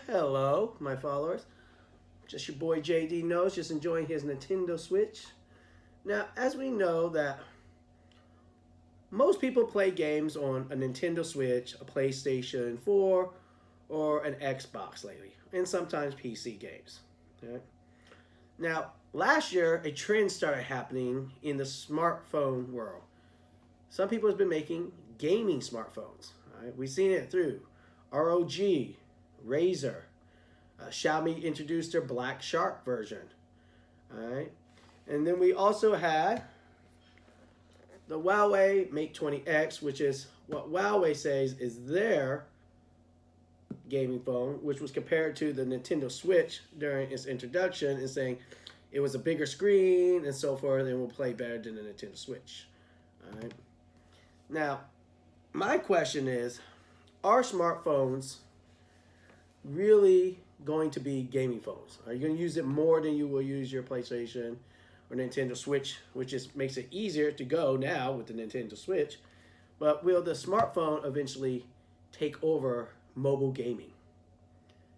Hello, my followers. Just your boy JD Knows, just enjoying his Nintendo Switch. Now, as we know that most people play games on a Nintendo Switch, a PlayStation 4, or an Xbox lately, and sometimes PC games. Okay? Now, last year, a trend started happening in the smartphone world. Some people have been making gaming smartphones. Right? We've seen it through ROG, Razer. Xiaomi introduced their Black Shark version. All right, and then we also had the Huawei Mate 20X, which is what Huawei says is their gaming phone, which was compared to the Nintendo Switch during its introduction, and saying it was a bigger screen and so forth, and will play better than the Nintendo Switch. All right. Now, my question is, are smartphones really going to be gaming phones? Are you going to use it more than you will use your PlayStation or Nintendo Switch, which just makes it easier to go now with the Nintendo Switch? But will the smartphone eventually take over mobile gaming?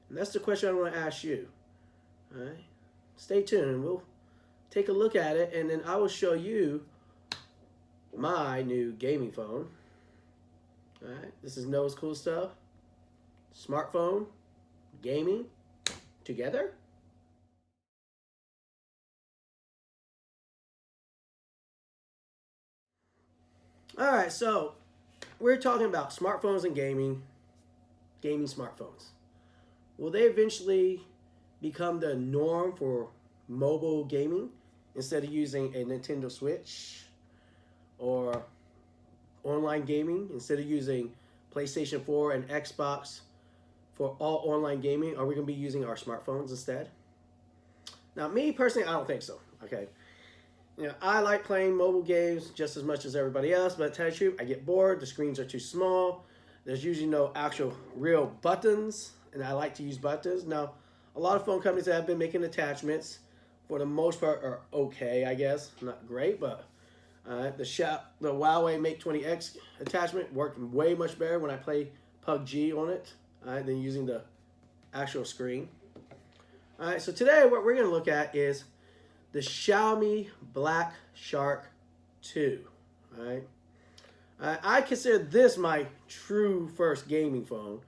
And that's the question I want to ask you. All right, stay tuned and we'll take a look at it, and then I will show you my new gaming phone. All right, this is Knoles CoolStuff. Smartphone, gaming, together. All right, so we're talking about smartphones and gaming smartphones. Will they eventually become the norm for mobile gaming instead of using a Nintendo Switch, or online gaming instead of using PlayStation 4 and Xbox for all online gaming? Are we going to be using our smartphones instead? Now, me personally, I don't think so. Okay, I like playing mobile games just as much as everybody else, but to tell you the truth, I get bored. The screens are too small. There's usually no actual real buttons, and I like to use buttons. Now, a lot of phone companies that have been making attachments, for the most part, are okay, I guess. Not great, but the Huawei Mate 20X attachment worked way much better when I play PUBG on it than using the actual screen. All right, so today what we're going to look at is the Xiaomi Black Shark 2. All right, I consider this my true first gaming phone.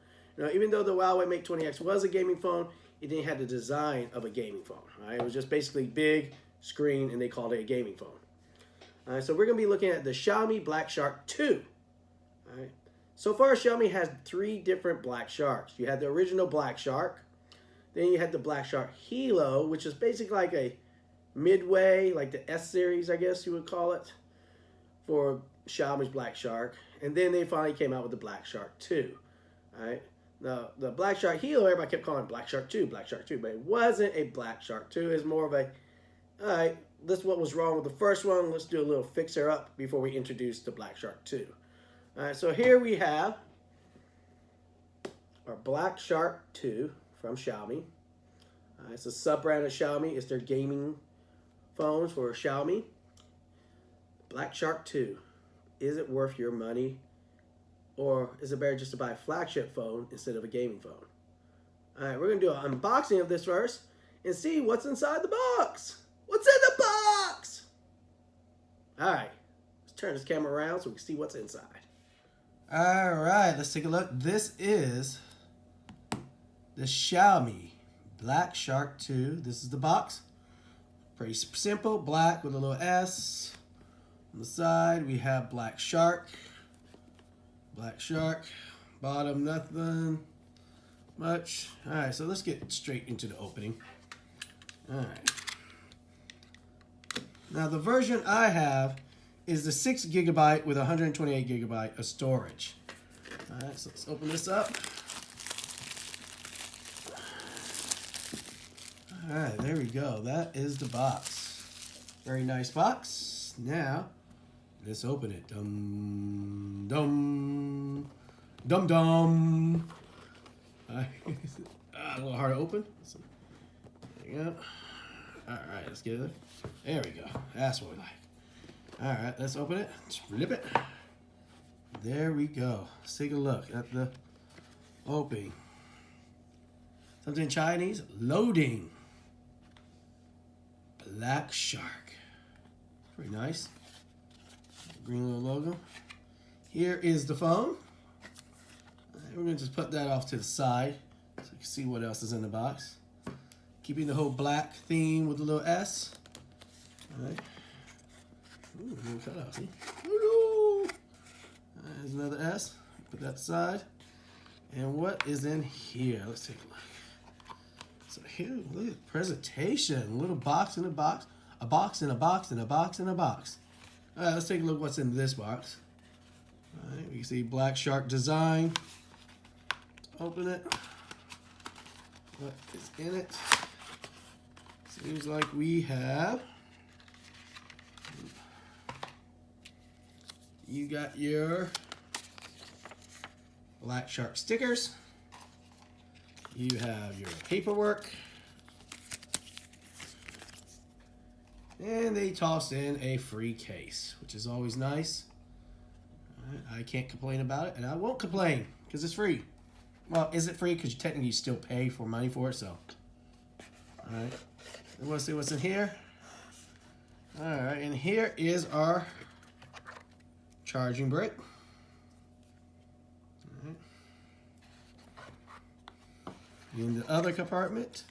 Even though the Huawei Mate 20X was a gaming phone, it didn't have the design of a gaming phone. Right? It was just basically big screen, and they called it a gaming phone. All right, so we're going to be looking at the Xiaomi Black Shark 2. All right. So far, Xiaomi has 3 different Black Sharks. You had the original Black Shark. Then you had the Black Shark Hilo, which is basically like a midway, like the S series, I guess you would call it, for Xiaomi's Black Shark. And then they finally came out with the Black Shark 2. All right. Now, the Black Shark Hilo, everybody kept calling it Black Shark 2, Black Shark 2, but it wasn't a Black Shark 2. It's more of a, all right, this is what was wrong with the first one. Let's do a little fixer up before we introduce the Black Shark 2. All right, so here we have our Black Shark 2 from Xiaomi. It's a sub-brand of Xiaomi. It's their gaming phones for Xiaomi. Black Shark 2. Is it worth your money? Or is it better just to buy a flagship phone instead of a gaming phone? All right, we're going to do an unboxing of this first and see what's inside the box. What's in the box? All right, let's turn this camera around so we can see what's inside. All right, let's take a look. This is the Xiaomi Black Shark 2. This is the box. Pretty simple, black with a little S. On the side, we have Black Shark. Black Shark. Bottom, nothing much. All right, so let's get straight into the opening. All right. Now, the version I have is the 6 GB with 128 GB of storage. All right, so let's open this up. All right, there we go. That is the box. Very nice box. Now, let's open it. Dum, dum, dum, dum. A little hard to open. There you go. All right, let's get it. There we go. That's what we like. All right, let's open it. Let's flip it. There we go. Let's take a look at the opening. Something Chinese. Loading. Black Shark. Pretty nice. Green little logo. Here is the phone. We're going to just put that off to the side so you can see what else is in the box. Keeping the whole black theme with the little S. All right. Ooh, little cutout, see? Ooh. There's another S. Put that aside. And what is in here? Let's take a look. So here, look at the presentation. A little box in a box. A box in a box in a box in a box. All right, let's take a look what's in this box. All right, we can see Black Shark design. Let's open it. What is in it? Seems like we have. You got your Black Shark stickers. You have your paperwork. And they tossed in a free case, which is always nice. All right, I can't complain about it, and I won't complain because it's free. Well, is it free? Because you technically still pay for money for it, so. All right, let's see what's in here. All right, and here is our charging brick. All right. In the other compartment,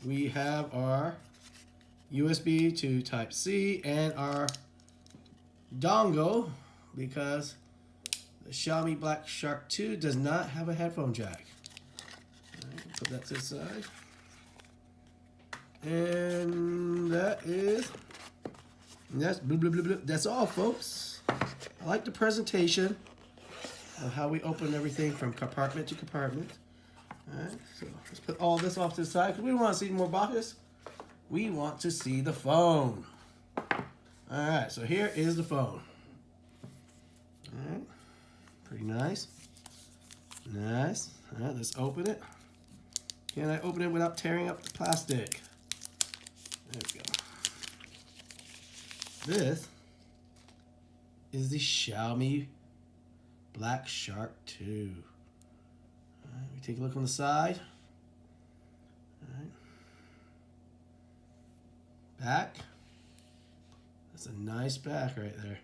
we have our USB to Type-C and our dongle because the Xiaomi Black Shark 2 does not have a headphone jack. All right, put that to the side. And that's blah, blah, blah, blah. That's all, folks. I like the presentation of how we open everything from compartment to compartment. All right, so let's put all this off to the side because we don't want to see more boxes. We want to see the phone. All right, so here is the phone. All right, pretty nice. Nice. All right, let's open it. Can I open it without tearing up the plastic? There we go. This is the Xiaomi Black Shark 2. All right, we take a look on the side. All right. Back. That's a nice back right there.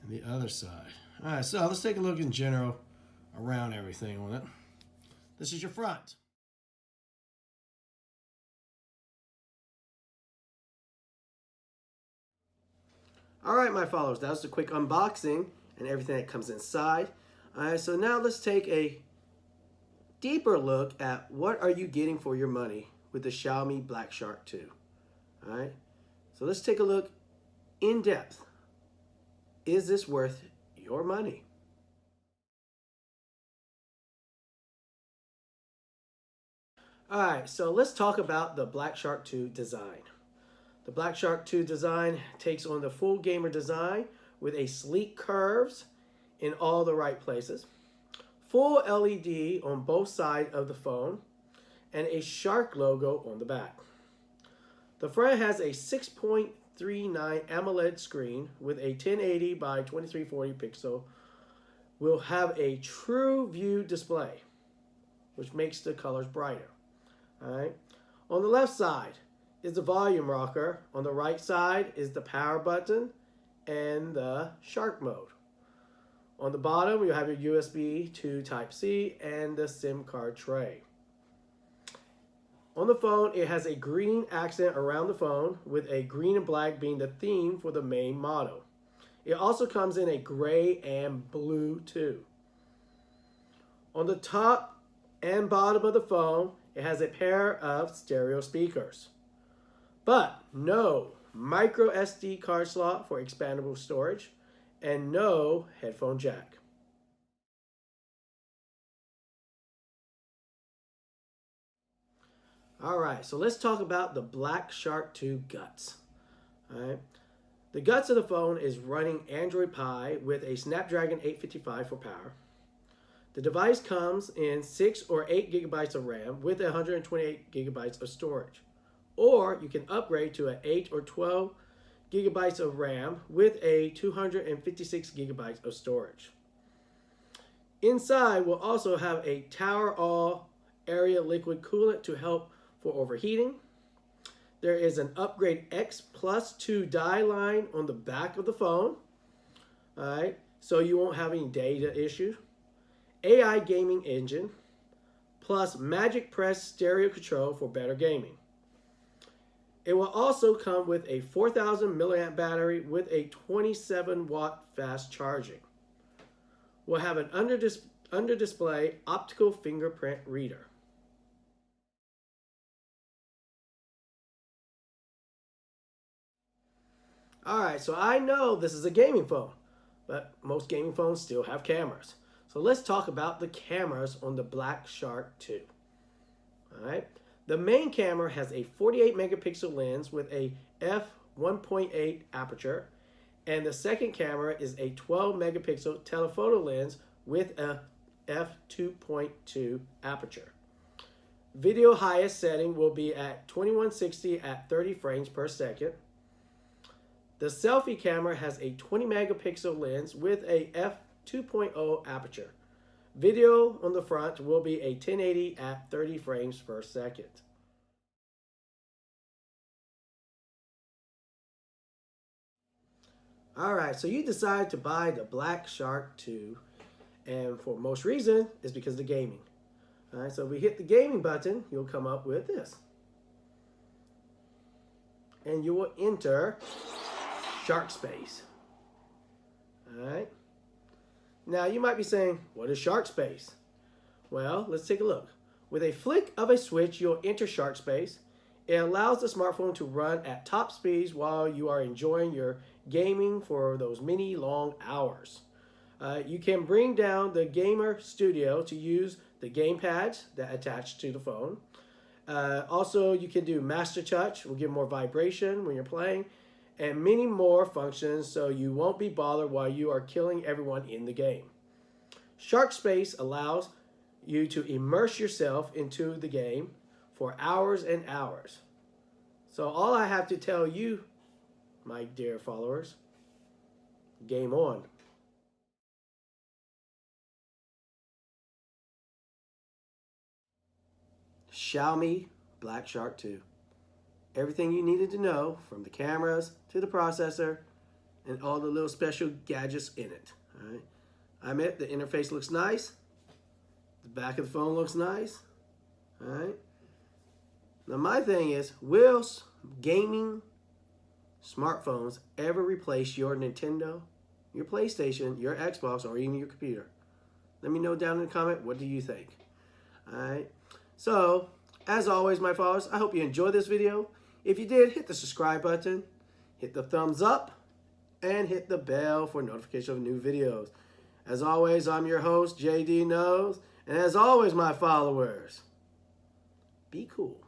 And the other side. All right, so let's take a look in general around everything on it. This is your front. All right, my followers, that was a quick unboxing and everything that comes inside. All right, so now let's take a deeper look at what are you getting for your money with the Xiaomi Black Shark 2. All right, so let's take a look in depth. Is this worth your money? All right, so let's talk about the Black Shark 2 design. The Black Shark 2 design takes on the full gamer design with a sleek curves in all the right places, full LED on both sides of the phone, and a shark logo on the back. The front has a 6.39 AMOLED screen with a 1080 by 2340 pixel. Will have a true view display, which makes the colors brighter. All right. On the left side is the volume rocker. On the right side is the power button and the shark mode. On the bottom, you have your USB to Type-C and the SIM card tray. On the phone, it has a green accent around the phone with a green and black being the theme for the main model. It also comes in a gray and blue too. On the top and bottom of the phone, it has a pair of stereo speakers, but no micro SD card slot for expandable storage and no headphone jack. All right, so let's talk about the Black Shark 2 guts. All right, the guts of the phone is running Android Pie with a Snapdragon 855 for power. The device comes in 6 or 8 gigabytes of RAM with 128 gigabytes of storage. Or you can upgrade to an 8 or 12 gigabytes of RAM with a 256 gigabytes of storage. Inside will also have a Tower All area liquid coolant to help for overheating. There is an upgrade X Plus 2 die line on the back of the phone. All right, so you won't have any data issues. AI gaming engine, plus Magic Press stereo control for better gaming. It will also come with a 4,000 milliamp battery with a 27 watt fast charging. We'll have an under display optical fingerprint reader. Alright, so I know this is a gaming phone, but most gaming phones still have cameras. So let's talk about the cameras on the Black Shark 2. Alright, the main camera has a 48 megapixel lens with a f1.8 aperture, and the second camera is a 12 megapixel telephoto lens with a f2.2 aperture. Video highest setting will be at 2160 at 30 frames per second. The selfie camera has a 20 megapixel lens with a f2.0 aperture. Video on the front will be a 1080 at 30 frames per second. Alright, so you decide to buy the Black Shark 2, and for most reason, it's because of the gaming. Alright, so if we hit the gaming button, you'll come up with this. And you will enter Shark Space. Alright. Now you might be saying, what is Shark Space? Well, let's take a look. With a flick of a switch, you'll enter Shark Space. It allows the smartphone to run at top speeds while you are enjoying your gaming for those many long hours. You can bring down the Gamer Studio to use the game pads that attach to the phone. Also, you can do Master Touch, will give more vibration when you're playing, and many more functions so you won't be bothered while you are killing everyone in the game. Shark Space allows you to immerse yourself into the game for hours and hours. So all I have to tell you, my dear followers, game on. Xiaomi Black Shark 2. Everything you needed to know, from the cameras to the processor and all the little special gadgets in it. All right. I admit the interface looks nice. The back of the phone looks nice. All right. Now my thing is, will gaming smartphones ever replace your Nintendo, your PlayStation, your Xbox, or even your computer? Let me know down in the comment, what do you think? All right. So, as always, my followers, I hope you enjoyed this video. If you did, hit the subscribe button, hit the thumbs up, and hit the bell for notification of new videos. As always, I'm your host, JD Knoles, and as always, my followers, be cool.